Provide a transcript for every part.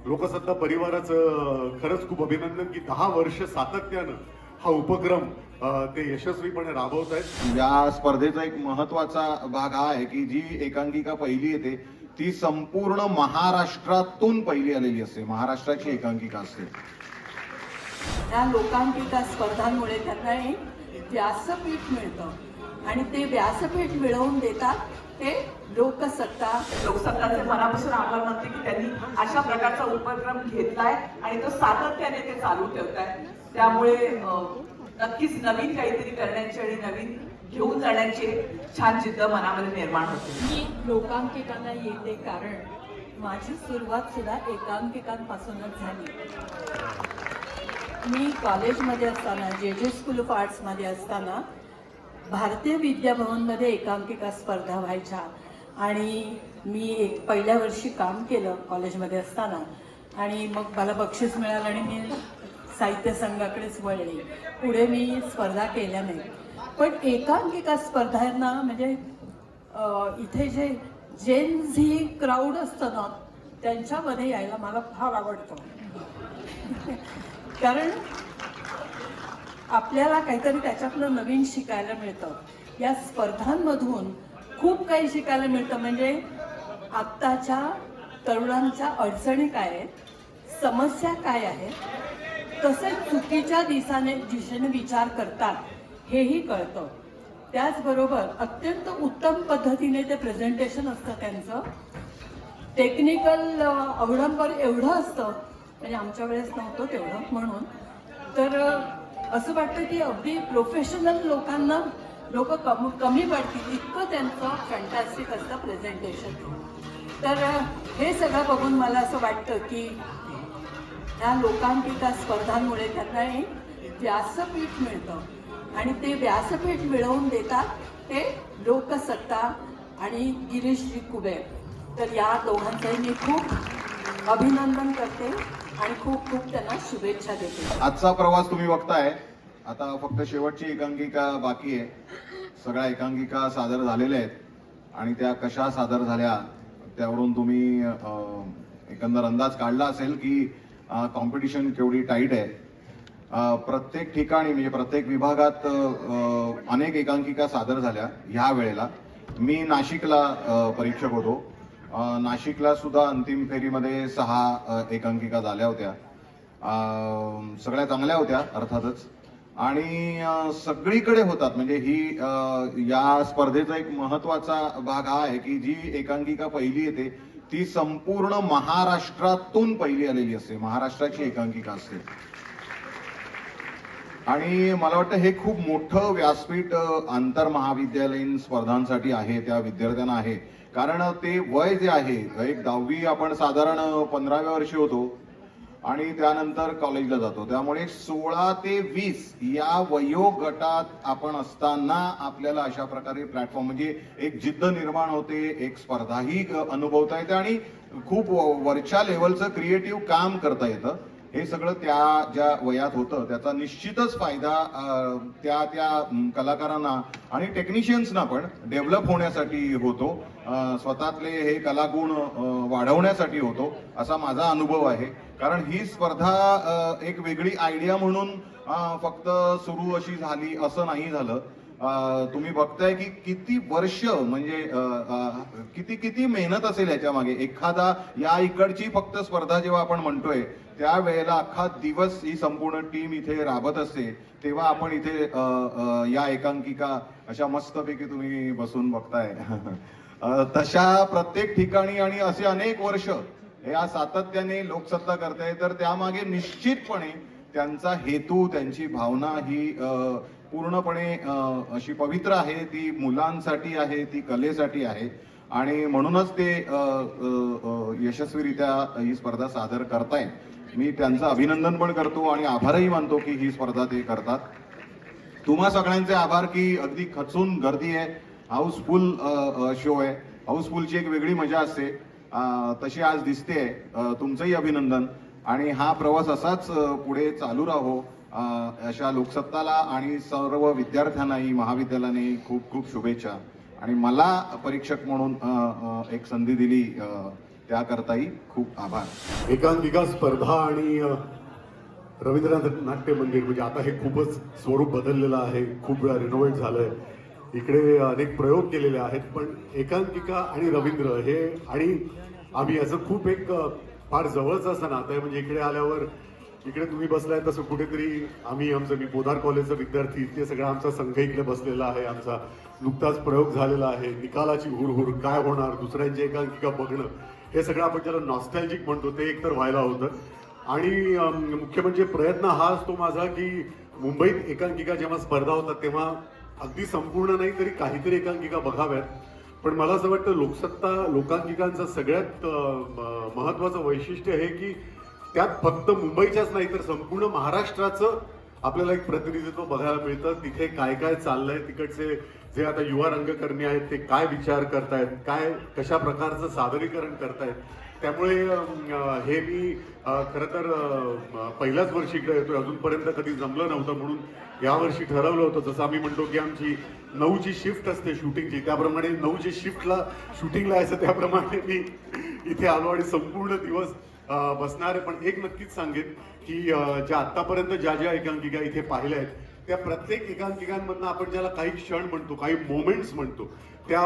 लोकसत्ता परिवाराचं खरंच खूप अभिनंदन की 10 वर्ष सातत्यानं हा उपक्रम ते यशस्वीपणे राबवत आहेत. या स्पर्धेचा एक महत्वाचा भाग हा आहे की जी एकांकिका पहिली येते ती संपूर्ण महाराष्ट्रातून पहिली आलेली असते. महाराष्ट्राची एकांकिका असते. या लोकांकिका स्पर्धांमुळे त्यांना एक व्यासपीठ मिळतं आणि ते व्यासपीठ मिळवून देतात ते लोकसत्ताचे मनापासून आभार मानते की त्यांनी अशा प्रकारचा उपक्रम घेतलाय आणि तो सातत्याने ते चालू ठेवताय. त्यामुळे नक्कीच नवीन काहीतरी करण्याची आणि नवीन घेऊन जाण्याची छान जिद्द मनामध्ये निर्माण होते. मी लोकांकिकांना येते कारण माझी सुरुवात सुद्धा एकांकिकांपासूनच झाली. मी कॉलेजमध्ये असताना जे स्कूल ऑफ आर्ट्समध्ये असताना भारतीय विद्याभवनमध्ये एकांकिका स्पर्धा व्हायच्या आणि मी पहिल्या वर्षी काम केलं कॉलेजमध्ये असताना आणि मग मला बक्षीस मिळालं आणि मी साहित्य संघाकडेच वळले. पुढे मी स्पर्धा केल्या नाही. पण एकांकिका स्पर्धांना म्हणजे इथे जे जेन झी क्राऊड असतं ना त्यांच्यामध्ये यायला मला फार आवडतं. कारण आपल्याला काहीतरी त्याच्यातलं नवीन शिकायला मिळतं. या स्पर्धांमधून खूप काही शिकायला मिळतं. म्हणजे आत्ताच्या तरुणांच्या अडचणी काय आहेत, समस्या काय आहेत, तसेच चुकीच्या दिशेने विचार करतात हेही कळतं. त्याचबरोबर अत्यंत उत्तम पद्धतीने ते प्रेझेंटेशन असतं त्यांचं. टेक्निकल अवडंबर एवढं असतं म्हणजे आमच्या वेळेस नव्हतं तेवढं. म्हणून तर असं वाटतं की अगदी प्रोफेशनल लोकांना लोक कमी पडतील इतकं त्यांचं फॅन्टॅस्टिक असतं प्रेझेंटेशन. तर हे सगळं बघून मला असं वाटतं की ह्या लोकांकिका स्पर्धांमुळे त्यांना एक व्यासपीठ मिळतं आणि ते व्यासपीठ मिळवून देतात ते लोकसत्ता आणि गिरीशजी कुबेर. तर या दोघांचंही मी खूप अभिनंदन करते आणि खूप खूप त्यांना शुभेच्छा देते. आजचा प्रवास तुम्ही बघताय. आता फक्त शेवटची एकांकिका बाकी आहे. सगळ्या एकांकिका सादर झालेल्या आहेत आणि त्या कशा सादर झाल्या त्यावरून तुम्ही एकंदर अंदाज काढला असेल की कॉम्पिटिशन केवढी टाईट आहे. प्रत्येक ठिकाणी म्हणजे प्रत्येक विभागात अनेक एकांकिका सादर झाल्या. ह्या वेळेला मी नाशिकला परीक्षक होतो. नाशिकला सुद्धा अंतिम फेरीमध्ये 6 एकांकिका झाल्या होत्या. सगळ्या चांगल्या होत्या अर्थातच आणि सगळीकडे होतात. म्हणजे ही या स्पर्धेचा एक महत्वाचा भाग हा आहे की जी एकांकिका पहिली येते ती संपूर्ण महाराष्ट्रातून पहिली आलेली असते. महाराष्ट्राची एकांकिका असते आणि मला वाटतं हे खूप मोठं व्यासपीठ आंतर महाविद्यालयीन स्पर्धांसाठी आहे, त्या विद्यार्थ्यांना आहे. कारण ते वय जे आहे एक 10वी आपण साधारण 15व्या वर्षी होतो आणि त्यानंतर कॉलेजला जातो. त्यामुळे 16 ते 20 या वयोगटात आपण असताना आपल्याला अशा प्रकारे प्लॅटफॉर्म म्हणजे एक जिद्द निर्माण होते, एक स्पर्धाही अनुभवता येते आणि खूप वरच्या लेवलचं क्रिएटिव्ह काम करता येतं. हे सगळं त्या ज्या वयात होतं त्याचा निश्चितच फायदा त्या त्या कलाकारांना आणि टेक्निशियन्सना पण डेव्हलप होण्यासाठी होतो. स्वतःतले हे कलागुण वाढवण्यासाठी होतो असा माझा अनुभव आहे. कारण ही स्पर्धा एक वेगळी आयडिया म्हणून फक्त सुरू अशी झाली असं नाही झालं. तुम्ही बघताय की किती वर्ष म्हणजे किती किती मेहनत असेल याच्या मागे. एखादा या इकडची फक्त स्पर्धा जेव्हा आपण म्हणतोय त्यावेळेला अख्खा दिवस ही संपूर्ण टीम इथे राबत असते. तेव्हा आपण इथे या एकांकिका अशा मस्तपैकी तुम्ही बसून बघताय. तशा प्रत्येक ठिकाणी आणि असे अनेक वर्ष या सातत्याने लोकसत्ता करताय. तर त्यामागे निश्चितपणे त्यांचा हेतू त्यांची भावना ही पूर्णपणे अशी पवित्र आहे. ती मुलांसाठी आहे, ती कलेसाठी आहे आणि म्हणूनच ते यशस्वीरित्या ही स्पर्धा सादर करतायत. मी त्यांचं अभिनंदन पण करतो आणि आभारही मानतो की ही स्पर्धा ते करतात. तुम्हा सगळ्यांचे आभार की अगदी खचून गर्दी आहे. हाऊसफुल शो आहे. हाऊसफुलची एक वेगळी मजा असते तशी आज दिसते. तुमचंही अभिनंदन आणि हा प्रवास असाच पुढे चालू राहो. अशा लोकसत्ताला आणि सर्व विद्यार्थ्यांनाही महाविद्यालयाने खूप खूप शुभेच्छा आणि मला परीक्षक म्हणून एक संधी दिली त्याकरताही खूप आभार. एकांकिका स्पर्धा आणि रवींद्रनाथ नाट्य मंदिर म्हणजे आता हे खूपच स्वरूप बदललेलं आहे, खूप वेळा रिनोव्हेट झालंय, इकडे अनेक प्रयोग केलेले आहेत. पण एकांकिका आणि रवींद्र हे आणि आम्ही याचं खूप एक फार जवळचं असं नातं आहे. म्हणजे इकडे आल्यावर इकडे तुम्ही बसलाय तसं कुठेतरी आम्ही मी पोदार कॉलेजचा विद्यार्थी, ते सगळा आमचा संघ इकडे बसलेला आहे. आमचा नुकताच प्रयोग झालेला आहे, निकालाची हुरहुर, काय होणार, दुसऱ्यांची एकांकिका बघणं, हे सगळं आपण ज्याला नॉस्टॅल्जिक म्हणतो ते एकतर व्हायला होतं. आणि मुख्य म्हणजे प्रयत्न हा असतो माझा की मुंबईत एकांकिका जेव्हा स्पर्धा होतात तेव्हा अगदी संपूर्ण नाही तरी काहीतरी एकांकिका बघाव्यात. पण मला असं वाटतं लोकसत्ता लोकांकिकांचं सगळ्यात महत्त्वाचं वैशिष्ट्य हे की त्यात फक्त मुंबईच्याच नाही तर संपूर्ण महाराष्ट्राचं आपल्याला एक प्रतिनिधित्व बघायला मिळतं. तिथे काय काय चाललंय, तिकडचे जे आता युवा रंगकर्मी आहेत ते काय विचार करतायत, काय कशा प्रकारचं सादरीकरण करतायत. त्यामुळे हे मी खरं तर पहिल्याच वर्षी इकडे येतोय, अजूनपर्यंत कधी जमलं नव्हतं, म्हणून यावर्षी ठरवलं होतं. जसं आम्ही म्हणतो की आमची 9ची शिफ्ट असते शूटिंगची, त्याप्रमाणे 9ची शिफ्टला शूटिंगला यायचं, त्याप्रमाणे मी इथे आलो आणि संपूर्ण दिवस बसणार आहे. पण एक नक्कीच सांगेन की ज्या आत्तापर्यंत ज्या एकांकिका इथे पाहिल्या आहेत त्या प्रत्येक एकांकिकांमधनं आपण ज्याला काही क्षण म्हणतो, काही मोमेंट्स म्हणतो, त्या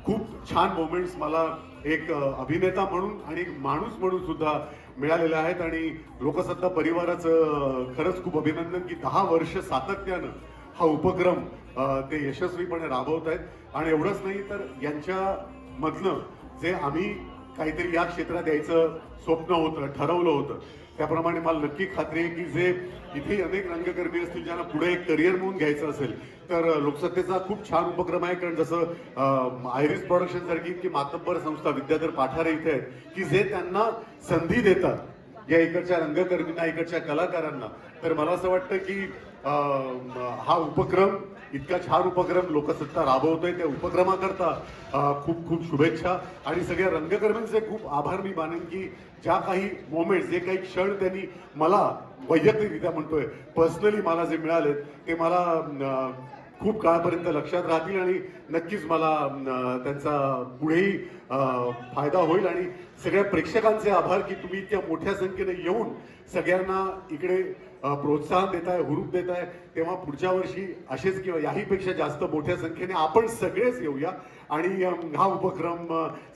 खूप छान मोमेंट्स मला एक अभिनेता म्हणून आणि एक माणूस म्हणून सुद्धा मिळालेले आहेत. आणि लोकसत्ता परिवाराचं खरंच खूप अभिनंदन की 10 वर्ष सातत्यानं हा उपक्रम ते यशस्वीपणे राबवत आहेत. आणि एवढंच नाही तर यांच्या मधनं जे आम्ही काहीतरी या क्षेत्रात यायचं स्वप्न होतं, ठरवलं होतं, त्याप्रमाणे मला नक्की खात्री आहे की जे इथे अनेक रंगकर्मी असतील ज्यांना पुढे एक करिअर म्हणून घ्यायचं असेल तर लोकसत्तेचा खूप छान उपक्रम आहे. कारण जसं आयरिस प्रोडक्शन सारखी की मातब्बर संस्था विद्याधर पाठारे इथे आहेत की जे त्यांना संधी देतात या इकडच्या रंगकर्मींना, इकडच्या कलाकारांना. तर मला असं वाटतं की हा उपक्रम, इतका छान उपक्रम लोकसत्ता राबवतोय, त्या उपक्रमाकरता खूप खूप शुभेच्छा. आणि सगळ्या रंगकर्मींचे खूप आभार मी मानेन की ज्या काही मोमेंट्स, जे काही क्षण त्यांनी मला वैयक्तिकरित्या म्हणतोय पर्सनली मला जे मिळालेत ते मला खूप काळापर्यंत लक्षात राहतील आणि नक्कीच मला त्यांचा पुढेही फायदा होईल. आणि सगळ्या प्रेक्षकांचे आभार की तुम्ही इतक्या मोठ्या संख्येने येऊन सगळ्यांना इकडे प्रोत्साहन देताय, हुरूप देताय. तेव्हा पुढच्या वर्षी असेच किंवा याहीपेक्षा जास्त मोठ्या संख्येने आपण सगळेच येऊया आणि हा उपक्रम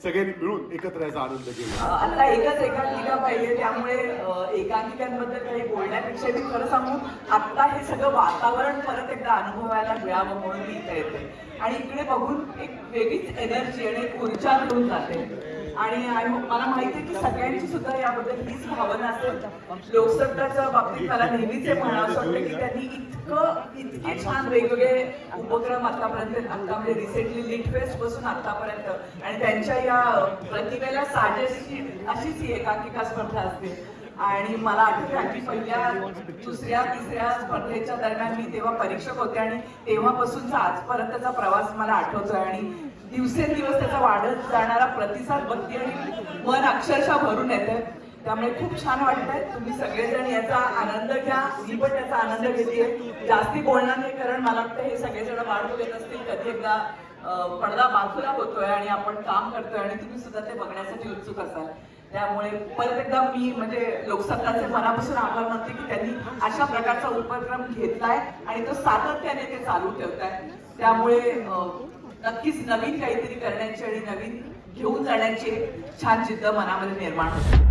सगळ्यांनी मिळून एकत्र याचा आनंद घेऊया. आता एकच एकांकिका पाहिजे, त्यामुळे एकांकिकांबद्दल काही बोलण्यापेक्षा मी खरं सांगू, आता हे सगळं वातावरण परत एकदा अनुभवायला मिळावं म्हणून मी इथे येते. आणि इकडे बघून एक वेगळीच एनर्जी आणि एक ऊर्जा घेऊन जाते. आणि मला माहिती आहे की सगळ्यांची सुद्धा याबद्दल हीच भावना असेल. लोकसत्ताच्या बाबतीत मला नेहमीच हे म्हणावं वाटतं की त्यांनी इतके छान वेगवेगळे उपक्रम आतापर्यंत, आता म्हणजे रिसेंटली लिट फेस्ट पासून आतापर्यंत, आणि त्यांच्या या प्रतिमेला साजेशी अशीच ही एकांकिका स्पर्धा असते. आणि मला आठवते आधी पहिल्या, दुसऱ्या, तिसऱ्या स्पर्धेच्या दरम्यान मी तेव्हा परीक्षक होते आणि तेव्हापासूनचा आजपर्यंतचा प्रवास मला आठवतोय. आणि दिवसेंदिवस त्याचा वाढत जाणारा प्रतिसाद बघते आणि मन अक्षरशः भरून येतंय. त्यामुळे खूप छान वाटतंय. तुम्ही सगळेजण याचा आनंद घ्या, मी पण त्याचा आनंद घेते. जास्ती बोलणार नाही कारण मला वाटतं हे सगळेजण वाढ बघत असतील, कधी एकदा पडदा बाजूला होतोय आणि आपण काम करतोय आणि तुम्ही सुद्धा ते बघण्यासाठी उत्सुक असाल. त्यामुळे परत एकदा मी म्हणजे लोकसत्ताचे मनापासून आभार मानते की त्यांनी अशा प्रकारचा उपक्रम घेतलाय आणि तो सातत्याने ते चालू ठेवताय. त्यामुळे नक्कीच नवीन काहीतरी करण्याची आणि नवीन घेऊन जाण्याची छान जिद्द मनामध्ये निर्माण होते.